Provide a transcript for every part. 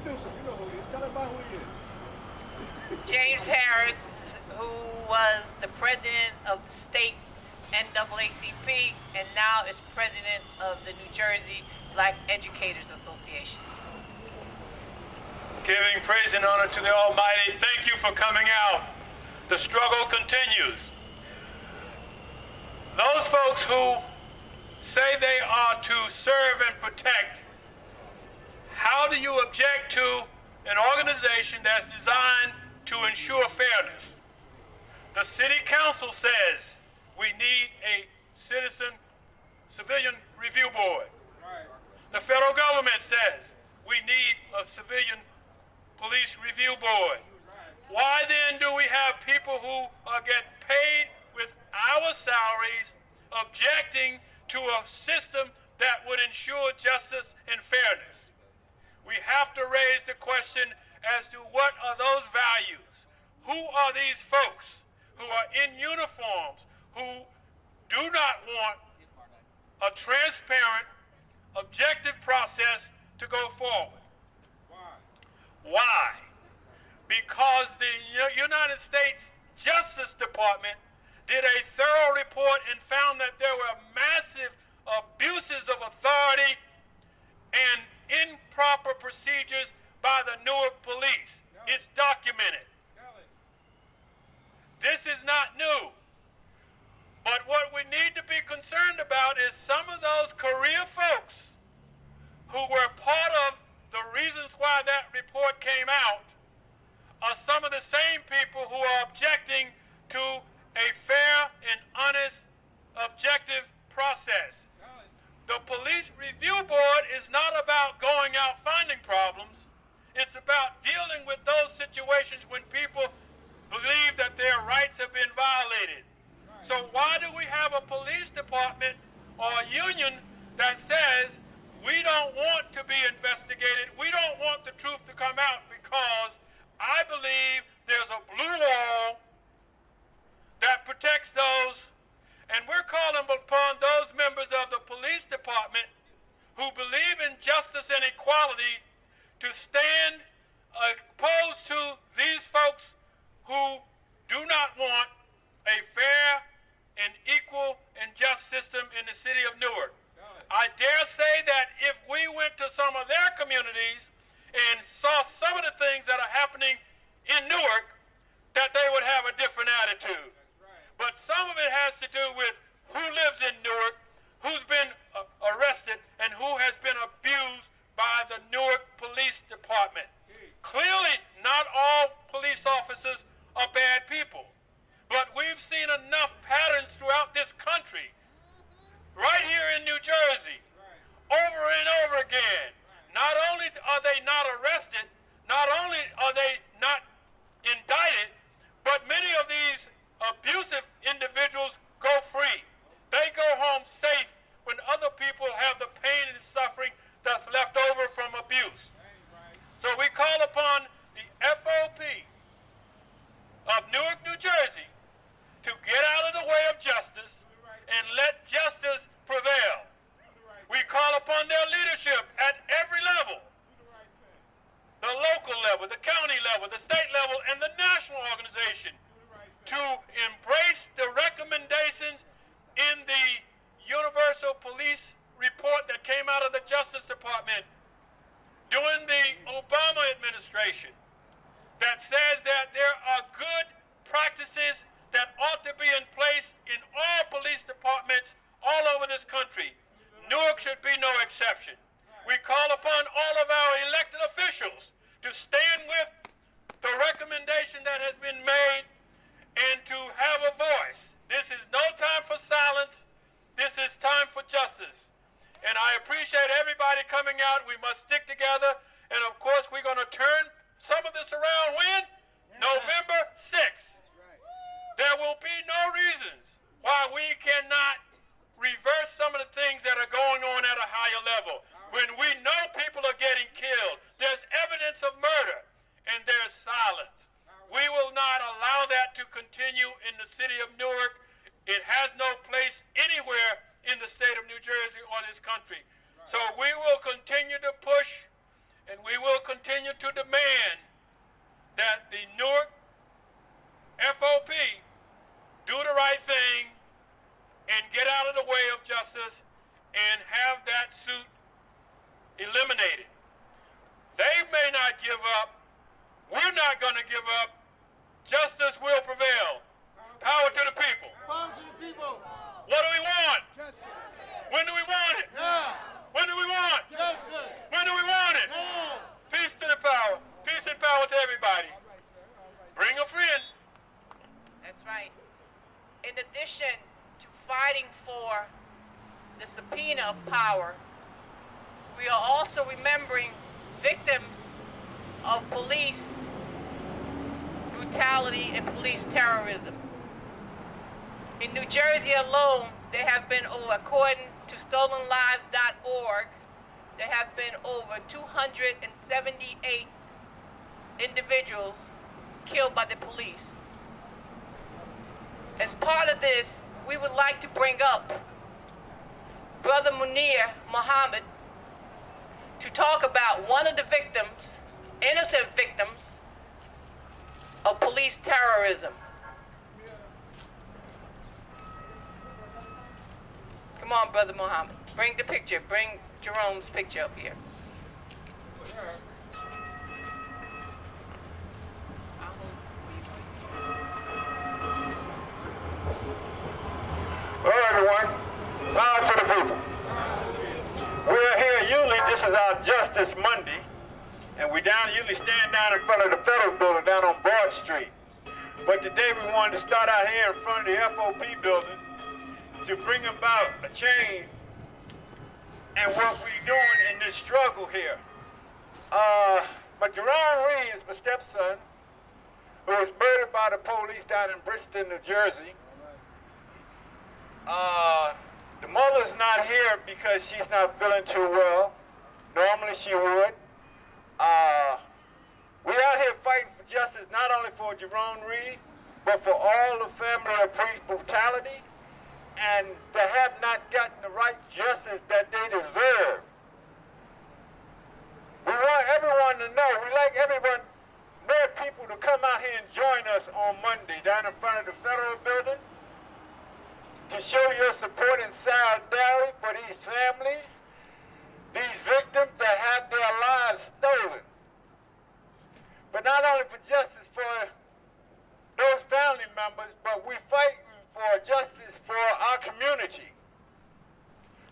Introduce him. You know who he is. Tell everybody who he is. James Harris, who was the president of the state NAACP and now is president of the New Jersey Black Educators Association. Giving praise and honor to the Almighty. Thank you for coming out. The struggle continues. Those folks who say they are to serve and protect, how do you object to an organization that's designed to ensure fairness? The City Council says we need a civilian review board. The federal government says we need a civilian police review board. Why then do we have people who get paid with our salaries objecting to a system that would ensure justice and fairness? We have to raise the question as to what are those values? Who are these folks who are in uniforms who do not want a transparent, objective process to go forward? Why? Because the United States Justice Department did a thorough report and found that there were massive abuses of authority and improper procedures by the Newark police. It's documented. This is not new. But what we need to be concerned about is some of those career folks who were part of the reasons why that report came out are some of the same people who are objecting to a fair and honest, objective process. The Police Review Board is not about going out finding problems. It's about dealing with those situations when people believe that their rights have been violated. So why do we have a police department or a union that says we don't want to be investigated, we don't want the truth to come out because I believe there's a blue wall that protects those, and we're calling upon those members of the police department who believe in justice and equality to stand opposed to these folks who do not want a fair and equal and just system in the city of Newark. I dare say that if we went to some of their communities and saw some of the things that are happening in Newark, that they would have a different attitude. But some of it has to do with who lives in Newark, who's been arrested, and who has been abused by the Newark Police Department. Clearly, not all police officers are bad people. But we've seen enough patterns throughout this country, right here in New Jersey, over and over again. Not only are they not arrested, not only are they not indicted, but many of these abusive individuals go free. They go home safe when other people have the pain and suffering that's left over from abuse. So we call upon the FOP of Newark, New Jersey, to get out of the way of justice and let justice prevail. We call upon their leadership at every level, the local level, the county level, the state level, and the national organization, to embrace the recommendations in the Universal Police report that came out of the Justice Department during the Obama administration that says that there are good practices that ought to be in place in all police departments all over this country. Newark should be no exception. We call upon all of our elected officials to stand with the recommendation that has been made and to have a voice. This is no time for silence. This is time for justice. And I appreciate everybody coming out. We must stick together. And of course, we're going to turn some of this around when? November 6th. There will be no reasons why we cannot reverse some of the things that are going on at a higher level. When we know people are getting killed, there's evidence of murder, and there's silence. We will not allow that to continue in the city of Newark. It has no place anywhere in the state of New Jersey or this country. So we will continue to push and we will continue to demand that the Newark FOP do the right thing and get out of the way of justice and have that suit eliminated. They may not give up. We're not going to give up. Justice will prevail. Power to the people. Power to the people. What do we want? Justice. When do we want it? Now. When do we want? Justice. When do we want it? Now. Peace to the power. Peace and power to everybody. Bring a friend. That's right. In addition to fighting for the subpoena of power, we are also remembering victims of police brutality and police terrorism. In New Jersey alone, there have been over, according to stolenlives.org, there have been over 278 individuals killed by the police. As part of this, we would like to bring up Brother Munir Muhammad to talk about one of the victims, innocent victims, of police terrorism. Come on, Brother Muhammad. Bring the picture. Bring Jerome's picture up here. Hello, everyone. Power to the people. We're here, usually this is our Justice Monday, and we usually stand down in front of the federal building down on Broad Street. But today we wanted to start out here in front of the FOP building to bring about a change in what we're doing in this struggle here. But Jerome Reed is my stepson, who was murdered by the police down in Bristol, New Jersey. The mother's not here because she's not feeling too well. Normally she would. We're out here fighting for justice, not only for Jerome Reed, but for all the family of police brutality, and they have not gotten the right justice that they deserve. We want everyone to know, we like everyone, more people to come out here and join us on Monday down in front of the federal building to show your support and solidarity for these families, these victims that had their lives stolen. But not only for justice for those family members, but we're fighting for justice for our community,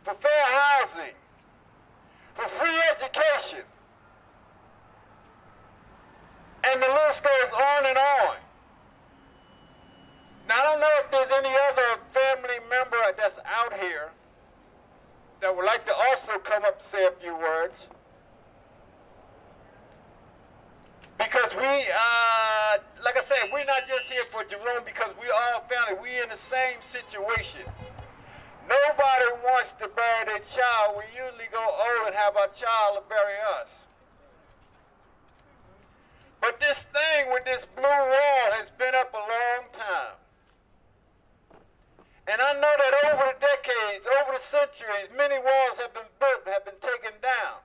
for fair housing, for free education. And the list goes on and on. Now, I don't know if there's any other family member that's out here that would like to also come up and say a few words. Because we, like I said, we're not just here for Jerome because we all family. We're in the same situation. Nobody wants to bury their child. We usually go old and have our child bury us. But this thing with this blue wall has been up a long time. And I know that over the decades, over the centuries, many walls have been built, have been taken down.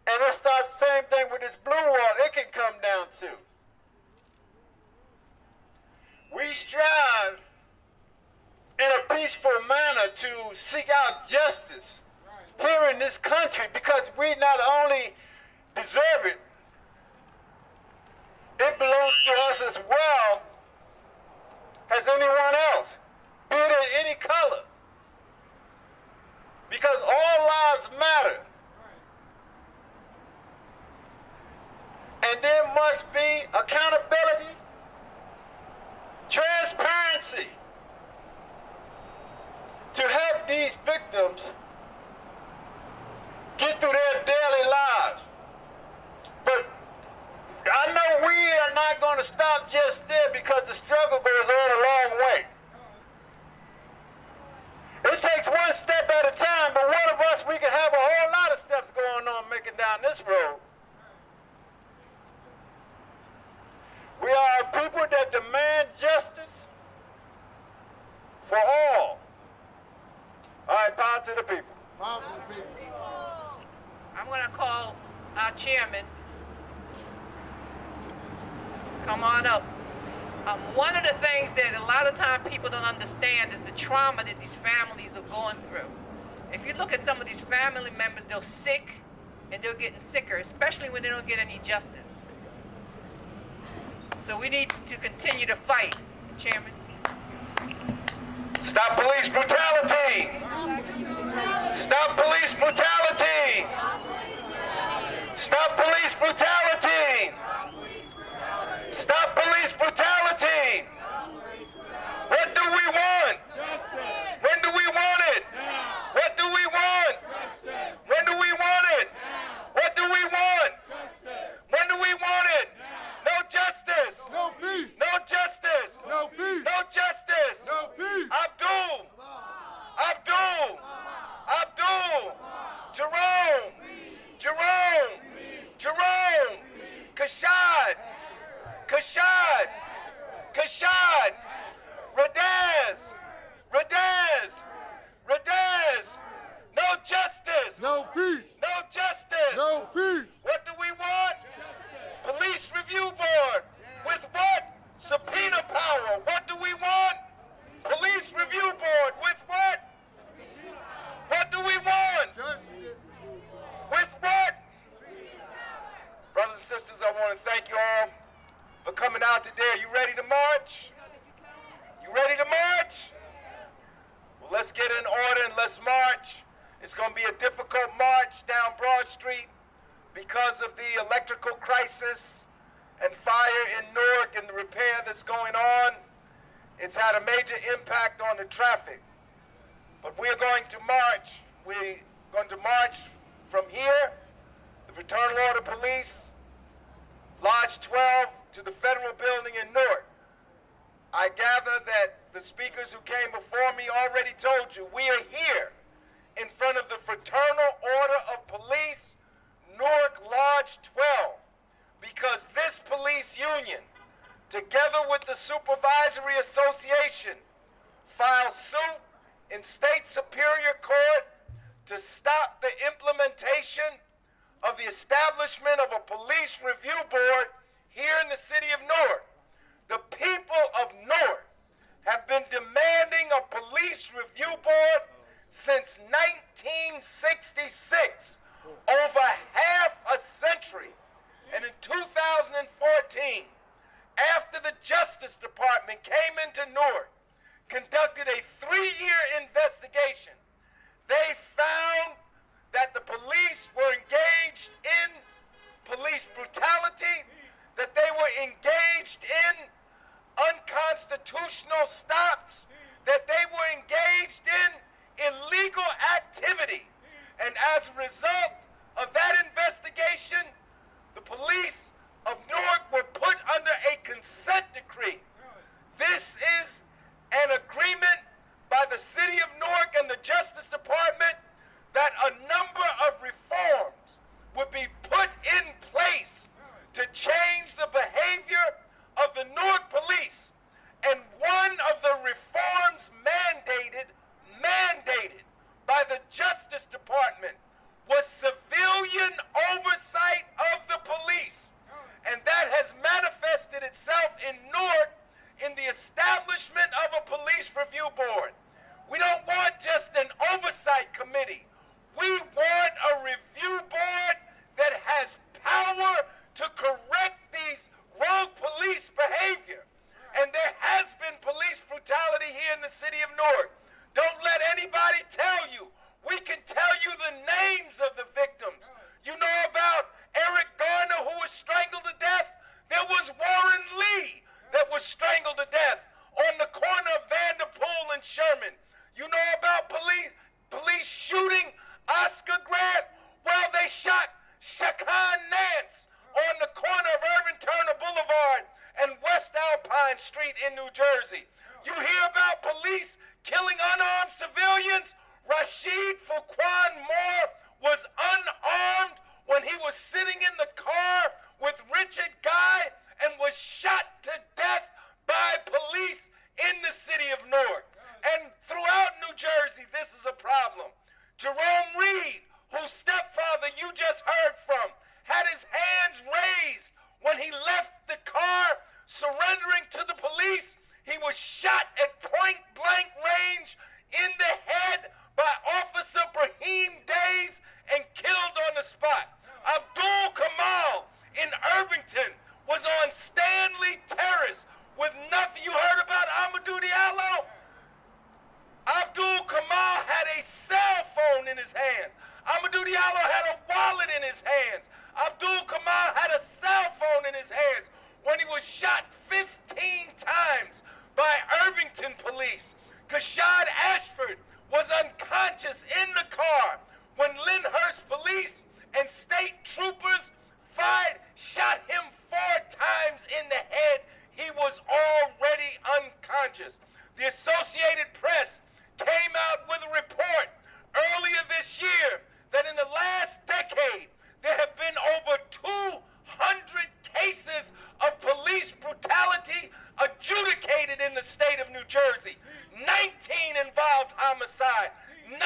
And it's the same thing with this blue wall, it can come down too. We strive in a peaceful manner to seek out justice here in this country because we not only deserve it, it belongs to us as well as anyone else, be it in any color. Because all lives matter. And there must be accountability, transparency to help these victims get through their daily lives. But I know we are not going to stop just there because the struggle goes on a long way. It takes one step at a time, but one of us, we can have a whole lot of steps going on making down this road. We are a people that demand justice for all. All right, power to the people. Power to the people. I'm going to call our chairman. Come on up. One of the things that a lot of time people don't understand is the trauma that these families are going through. If you look at some of these family members, they're sick and they're getting sicker, especially when they don't get any justice. So we need to continue to fight, Chairman. Stop police brutality! Stop police brutality! Stop police brutality! Stop police brutality! What do we want? When do we want it? What do we want? When do we want it? What do we want? When do we want it? No justice! No peace! No justice! No peace! No justice! No peace! Abdul! Abdul! Abdul! Jerome! Jerome! Jerome! Kashad! Kashad! Kashad! Radaz! Radaz! Radaz! No justice! No peace! No justice! No peace! What do we want? Police Review Board. With what? Subpoena power. What do we want? Police Review Board. With what? What do we want? Justice! With what? Brothers and sisters, I want to thank you all for coming out today. Are you ready to march? You ready to march? Well, let's get in order and let's march. It's going to be a difficult march down Broad Street because of the electrical crisis and fire in Newark and the repair that's going on. It's had a major impact on the traffic. But we're going to march. We're going to march from here, the Fraternal Order Police, Lodge 12, to the Federal Building in Newark. I gather that the speakers who came before me already told you we are here in front of the Fraternal Order of Police, Newark Lodge 12, because this police union, together with the Supervisory Association, filed suit in State Superior Court to stop the implementation of the establishment of a police review board here in the city of Newark. The people of Newark have been demanding a police review board since 1966, over half a century. And in 2014, after the Justice Department came into Newark, conducted a 3-year investigation, they found that the police were engaged in police brutality, that they were engaged in unconstitutional stops, that they were engaged in illegal activity. And as a result of that investigation, the police of Newark were put under a consent decree. This is an agreement by the city of Newark and the Justice Department that a number of reforms would be put in place to change the behavior of the Newark police. And one of the reforms mandated by the Justice Department was civilian oversight of the police. And that has manifested itself in Newark in the establishment of a police review board. We don't want just an oversight committee. We want a review board that has power to correct these rogue police behavior. And there has been police brutality here in the city of Newark. Don't let anybody tell you. We can tell you the names of the victims. You know about Eric Garner, who was strangled to death? There was Warren Lee that was strangled to death on the corner of Vanderpool and Sherman. You know about police shooting Oscar Grant? Well, they shot Shakan Nance on the corner of Irvin Turner Boulevard and West Alpine Street in New Jersey. You hear about police killing unarmed civilians? Rashid Fuquan Moore was unarmed when he was sitting in the car with Richard Guy and was shot to death by police in the city of Newark. And throughout New Jersey, this is a problem. Jerome Reed, whose stepfather you just Amadou Diallo had a wallet in his hands. Abdul Kamal had a cell phone in his hands when he was shot 15 times by Irvington police. Kashad Ashford was unconscious in the car when Lyndhurst police and state troopers shot him 4 times in the head. He was already unconscious. The Associated Press came out with a report earlier this year that in the last decade, there have been over 200 cases of police brutality adjudicated in the state of New Jersey. 19 involved homicide, 9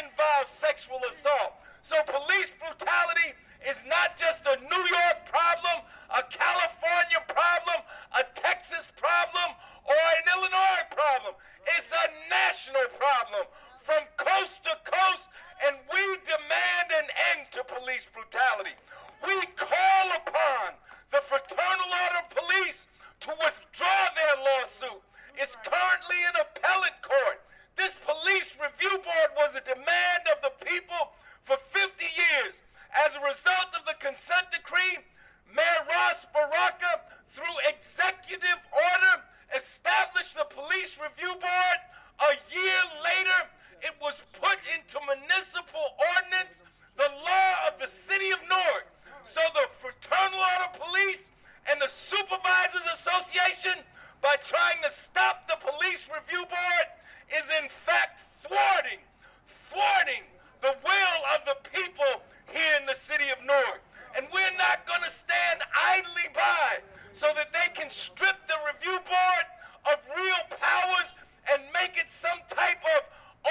involved sexual assault. So police brutality is not just a New York problem, a California problem, a Texas problem, or an Illinois problem. It's a national problem from coast to coast, and we demand an end to police brutality. We call upon the Fraternal Order of Police to withdraw their lawsuit. It's currently in appellate court. This police review board was a demand of the people for 50 years. As a result of the consent decree, Mayor Ross Baraka, through executive order, established the police review board. A year later, it was put into municipal ordinance, the law of the city of Newark. So the Fraternal Order of Police and the Supervisors Association, by trying to stop the police review board, is in fact thwarting the will of the people here in the city of Newark. And we're not going to stand idly by so that they can strip the review board of real powers and make it some type of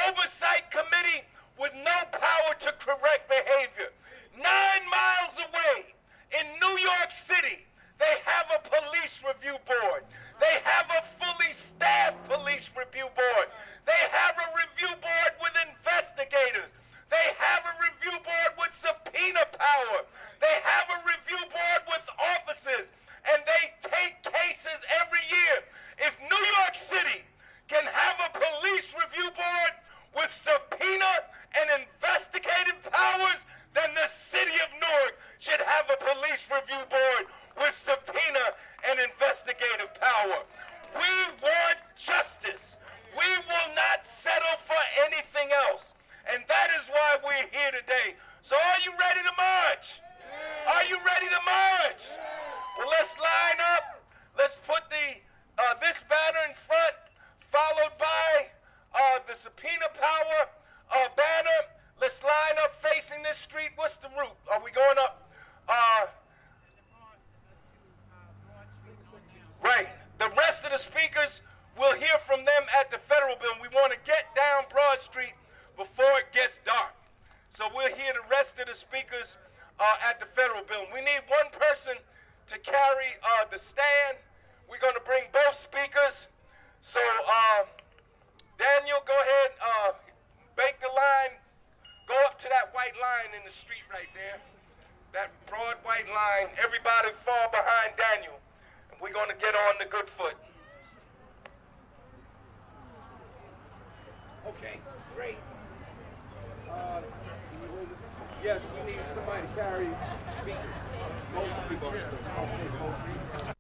oversight committee with no power to correct behavior. 9 miles away in New York City, they have a police review board. They have a fully staffed police review board. They have a review board with investigators. They have a review board with subpoena power. They have a review board with officers, and they take cases every year. If New York City can have a police review board with subpoena and investigative powers, then the city of Newark should have a police review board with subpoena and investigative power. We want justice. We will not settle for anything else. And that is why we're here today. So are you ready to march? Are you ready to march? Well, let's line up. Let's put this banner in front, followed by the subpoena power banner. Let's line up facing this street. What's the route? Are we going up? Right. The rest of the speakers, we'll hear from them at the Federal Building. We want to get down Broad Street before it gets dark. So we'll hear the rest of the speakers at the Federal Building. We need one person to carry the stand. We're going to bring both speakers. So Daniel, go ahead, bake the line. Go up to that white line in the street right there. That broad white line. Everybody fall behind Daniel. And we're going to get on the good foot. Okay, great. Yes, we need somebody to carry speakers. Most speakers. Okay, most speakers.